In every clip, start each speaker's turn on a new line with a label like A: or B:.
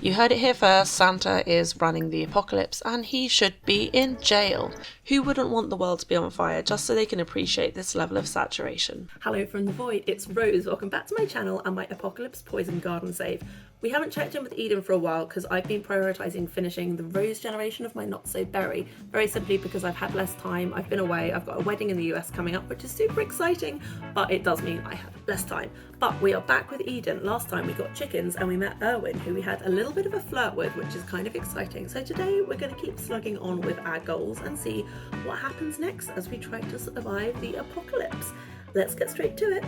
A: You heard it here first, Santa is running the apocalypse and he should be in jail. Who wouldn't want the world to be on fire just so they can appreciate this level of saturation?
B: Hello from the void, it's Rose. Welcome back to my channel and my Apocalypse Poison Garden save. We haven't checked in with Eden for a while because I've been prioritising finishing the rose generation of my Not So Berry. Very simply because I've had less time, I've been away, I've got a wedding in the US coming up, which is super exciting, but it does mean I have less time. But we are back with Eden. Last time we got chickens and we met Erwin, who we had a little bit of a flirt with, which is kind of exciting. So today we're going to keep slugging on with our goals and see what happens next as we try to survive the apocalypse. Let's get straight to it.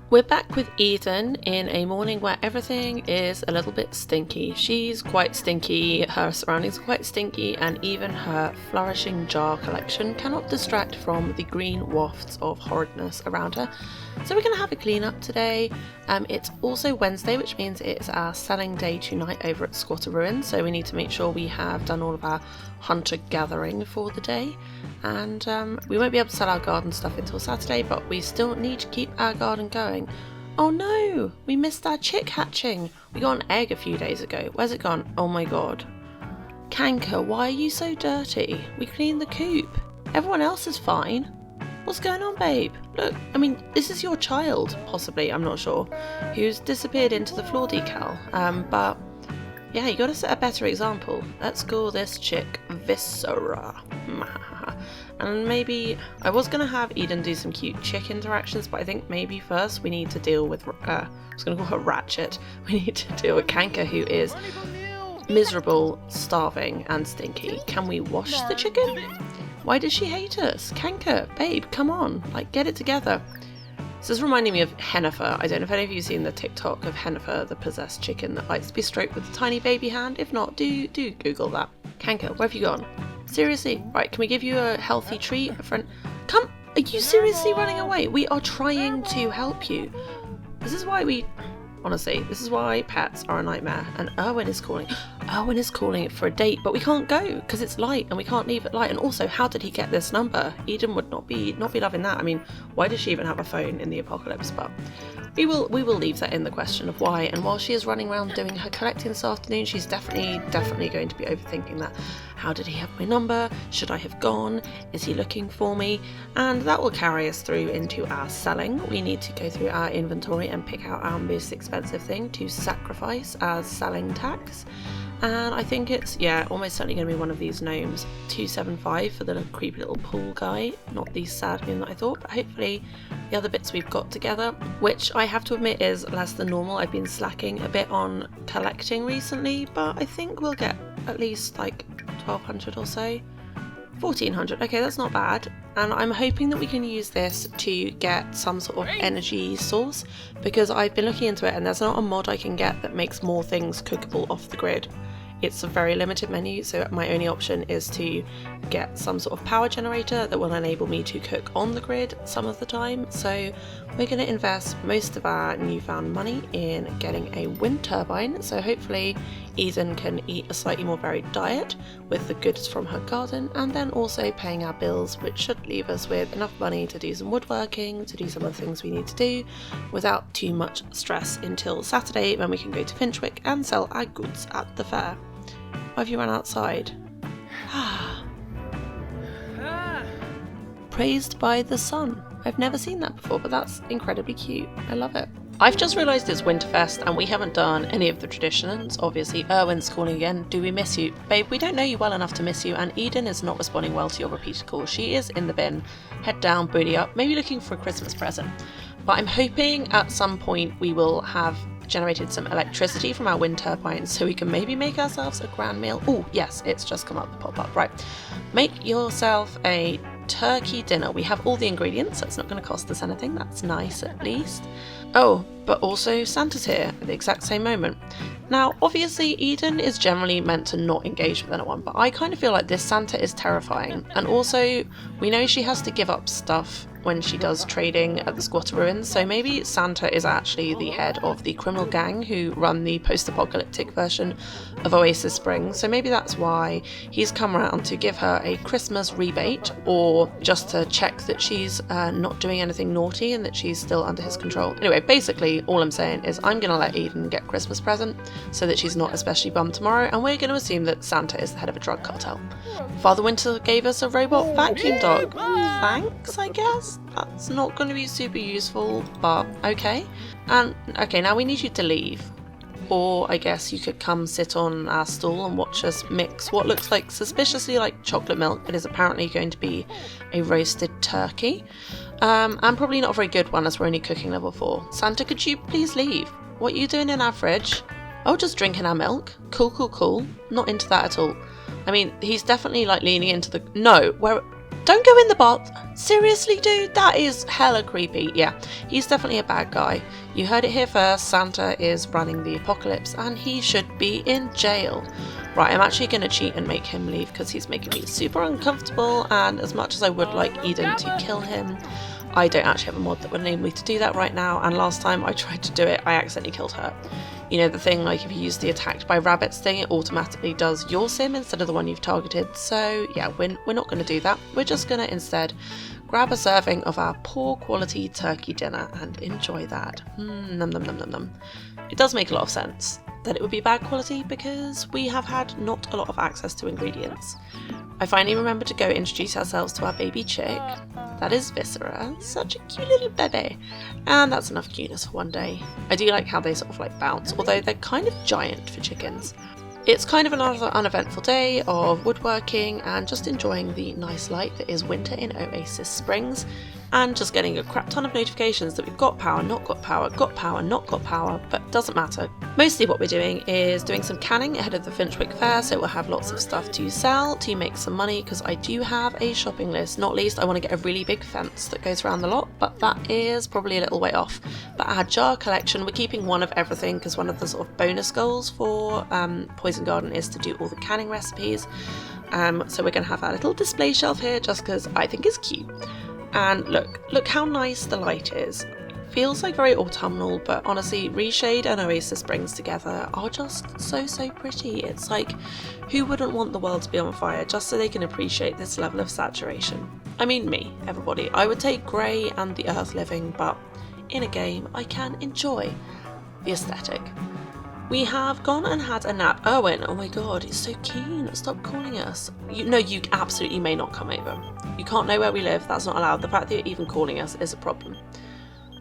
A: We're back with Eden in a morning where everything is a little bit stinky. She's quite stinky, her surroundings are quite stinky, and even her flourishing jar collection cannot distract from the green wafts of horridness around her. So we're going to have a clean up today. It's also Wednesday, which means it's our selling day tonight over at Squatter Ruin, so we need to make sure we have done all of our hunter gathering for the day. And we won't be able to sell our garden stuff until Saturday, but we still need to keep our garden going. Oh no, we missed our chick hatching. We got an egg a few days ago. Where's it gone? Oh my god. Kanker, why are you so dirty? We cleaned the coop. Everyone else is fine. What's going on, babe? Look, I mean, this is your child, possibly, I'm not sure, who's disappeared into the floor decal. But yeah, you gotta set a better example. Let's call this chick Viscera. And maybe, I was going to have Eden do some cute chick interactions, but I think maybe first we need to deal with, I was going to call her Ratchet. We need to deal with Kanker, who is miserable, starving, and stinky. Can we wash the chicken? Why does she hate us? Kanker, babe, come on, like, get it together. This is reminding me of Hennifer. I don't know if any of you have seen the TikTok of Hennifer, the possessed chicken that likes to be stroked with a tiny baby hand. If not, do Google that. Kanker, where have you gone? Seriously? Right, can we give you a healthy treat? A friend? Come! Are you seriously running away? We are trying to help you. This is why honestly, this is why pets are a nightmare. And Erwin is calling. Erwin is calling for a date, but we can't go because it's light and we can't leave at light. And also, how did he get this number? Eden would not be loving that. I mean, why does she even have a phone in the apocalypse? But we will leave that in the question of why. And while she is running around doing her collecting this afternoon, she's definitely going to be overthinking that. How did he have my number? Should I have gone? Is he looking for me? And that will carry us through into our selling. We need to go through our inventory and pick out our most expensive thing to sacrifice as selling tax. And I think it's, yeah, almost certainly going to be one of these gnomes. 275 for the creepy little pool guy. Not the sad moon that I thought, but hopefully the other bits we've got together, which I have to admit is less than normal. I've been slacking a bit on collecting recently, but I think we'll get at least like 1200 or so. 1400, okay, that's not bad. And I'm hoping that we can use this to get some sort of energy source, because I've been looking into it and there's not a mod I can get that makes more things cookable off the grid. It's a very limited menu, so my only option is to get some sort of power generator that will enable me to cook on the grid some of the time. So we're going to invest most of our newfound money in getting a wind turbine, so hopefully Eden can eat a slightly more varied diet with the goods from her garden, and then also paying our bills, which should leave us with enough money to do some woodworking, to do some of the things we need to do without too much stress until Saturday, when we can go to Finchwick and sell our goods at the fair. Why have you run outside? Praised by the sun. I've never seen that before, but that's incredibly cute. I love it. I've just realised it's Winterfest and we haven't done any of the traditions. Obviously, Erwin's calling again. Do we miss you? Babe, we don't know you well enough to miss you, and Eden is not responding well to your repeated calls. She is in the bin, head down, booty up, maybe looking for a Christmas present. But I'm hoping at some point we will have generated some electricity from our wind turbines so we can maybe make ourselves a grand meal. Oh yes, it's just come up the pop-up. Right, make yourself a turkey dinner. We have all the ingredients, so it's not going to cost us anything. That's nice at least. Oh, but also Santa's here at the exact same moment. Now, obviously, Eden is generally meant to not engage with anyone, but I kind of feel like this Santa is terrifying. And also, we know she has to give up stuff when she does trading at the Squatter Ruins, so maybe Santa is actually the head of the criminal gang who run the post-apocalyptic version of Oasis Springs, so maybe that's why he's come around to give her a Christmas rebate, or just to check that she's not doing anything naughty and that she's still under his control. Anyway, basically, all I'm saying is I'm going to let Eden get a Christmas present so that she's not especially bummed tomorrow, and we're going to assume that Santa is the head of a drug cartel. Father Winter gave us a robot vacuum dog. Thanks, I guess? That's not going to be super useful, but okay. And, okay, now we need you to leave. Or I guess you could come sit on our stool and watch us mix what looks like suspiciously like chocolate milk, but is apparently going to be a roasted turkey. And probably not a very good one as we're only cooking level 4. Santa, could you please leave? What are you doing in our fridge? Oh, just drinking our milk. Cool. Not into that at all. I mean, he's definitely like leaning into the... No, where... Don't go in the bath. Seriously, dude, that is hella creepy. Yeah, he's definitely a bad guy. You heard it here first. Santa is running the apocalypse and he should be in jail. Right, I'm actually going to cheat and make him leave because he's making me super uncomfortable, and as much as I would like Eden to kill him, I don't actually have a mod that would enable me to do that right now, and last time I tried to do it, I accidentally killed her. You know, the thing like if you use the attacked by rabbits thing, it automatically does your sim instead of the one you've targeted. So yeah, we're not going to do that. We're just going to instead grab a serving of our poor quality turkey dinner and enjoy that. Num num num num num. It does make a lot of sense that it would be bad quality because we have had not a lot of access to ingredients. I finally remembered to go introduce ourselves to our baby chick. That is Viscera, such a cute little baby. And that's enough cuteness for one day. I do like how they sort of like bounce, although they're kind of giant for chickens. It's kind of another uneventful day of woodworking and just enjoying the nice light that is winter in Oasis Springs, and just getting a crap ton of notifications that we've got power, not got power, not got power, but doesn't matter. Mostly what we're doing is doing some canning ahead of the Finchwick Fair, so we'll have lots of stuff to sell to make some money, because I do have a shopping list. Not least, I want to get a really big fence that goes around the lot, but that is probably a little way off. But our jar collection, we're keeping one of everything, because one of the sort of bonus goals for Poison Garden is to do all the canning recipes. So we're going to have our little display shelf here just because I think it's cute. And look how nice the light is. Feels like very autumnal, but honestly, Reshade and Oasis Springs together are just so pretty. It's like, who wouldn't want the world to be on fire just so they can appreciate this level of saturation? I mean me, everybody. I would take grey and the earth living, but in a game I can enjoy the aesthetic. We have gone and had a nap. Erwin, oh my god, he's so keen. Stop calling us. You absolutely may not come over. You can't know where we live, that's not allowed. The fact that you're even calling us is a problem.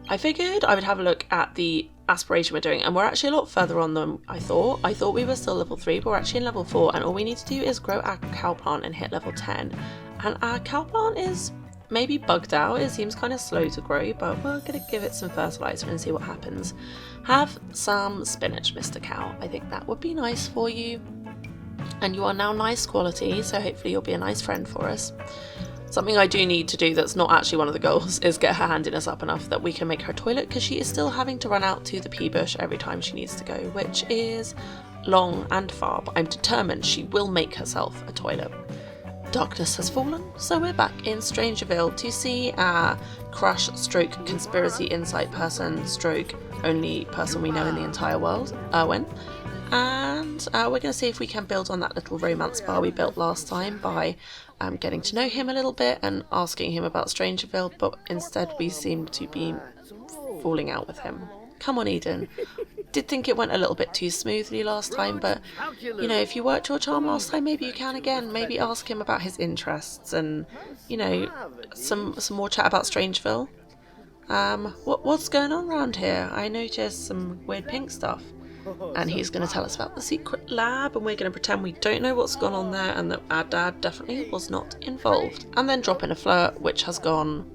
A: I figured I would have a look at the aspiration we're doing, and we're actually a lot further on than I thought. I thought we were still level 3, but we're actually in level 4, and all we need to do is grow our cow plant and hit level 10. And our cow plant is maybe bugged out. It seems kind of slow to grow, but we're going to give it some fertilizer and see what happens. Have some spinach, Mr. Cow. I think that would be nice for you. And you are now nice quality, so hopefully you'll be a nice friend for us. Something I do need to do that's not actually one of the goals is get her handiness up enough that we can make her toilet, because she is still having to run out to the pea bush every time she needs to go, which is long and far, but I'm determined she will make herself a toilet. Darkness has fallen, so we're back in Strangerville to see our crush stroke conspiracy insight person stroke only person we know in the entire world, Erwin. And we're going to see if we can build on that little romance bar we built last time by getting to know him a little bit and asking him about Strangerville, but instead we seem to be falling out with him. Come on, Eden. Did think it went a little bit too smoothly last time, but you know, if you worked your charm last time, maybe you can again. Maybe ask him about his interests and, you know, some more chat about Strangeville. What's going on around here? I noticed some weird pink stuff. And he's going to tell us about the secret lab, and we're going to pretend we don't know what's gone on there and that our dad definitely was not involved. And then drop in a flirt, which has gone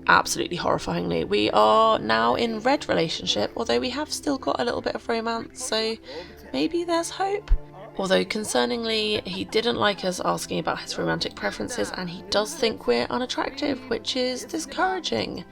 A: absolutely horrifyingly. We are now in red relationship, although we have still got a little bit of romance, so maybe there's hope. Although concerningly, he didn't like us asking about his romantic preferences, and he does think we're unattractive, which is discouraging.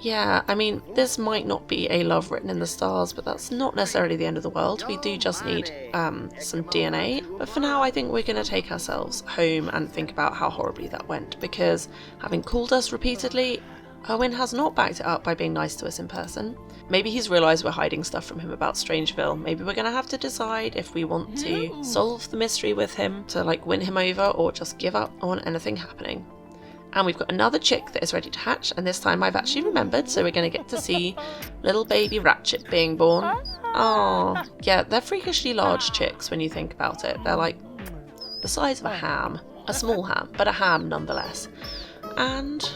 A: Yeah, I mean, this might not be a love written in the stars, but that's not necessarily the end of the world. We do just need some DNA. But for now, I think we're going to take ourselves home and think about how horribly that went, because having called us repeatedly, Owen has not backed it up by being nice to us in person. Maybe he's realised we're hiding stuff from him about Strangeville. Maybe we're going to have to decide if we want to solve the mystery with him to, like, win him over, or just give up on anything happening. And we've got another chick that is ready to hatch, and this time I've actually remembered, so we're going to get to see little baby Ratchet being born. Oh, yeah, they're freakishly large chicks when you think about it. They're like the size of a ham. A small ham, but a ham nonetheless. And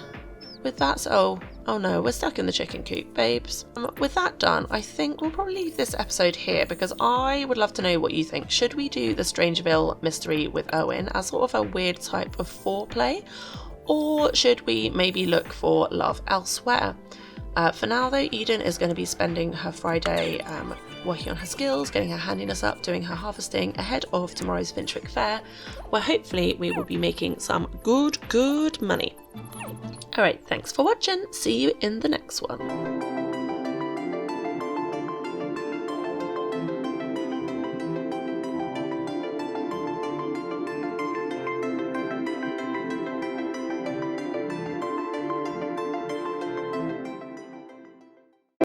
A: with that, oh no, we're stuck in the chicken coop, babes. With that done, I think we'll probably leave this episode here because I would love to know what you think. Should we do the Strangerville mystery with Owen as sort of a weird type of foreplay? Or should we maybe look for love elsewhere? For now though, Eden is going to be spending her Friday working on her skills, getting her handiness up, doing her harvesting ahead of tomorrow's Finchwick Fair, where hopefully we will be making some good money. Alright, thanks for watching. See you in the next one.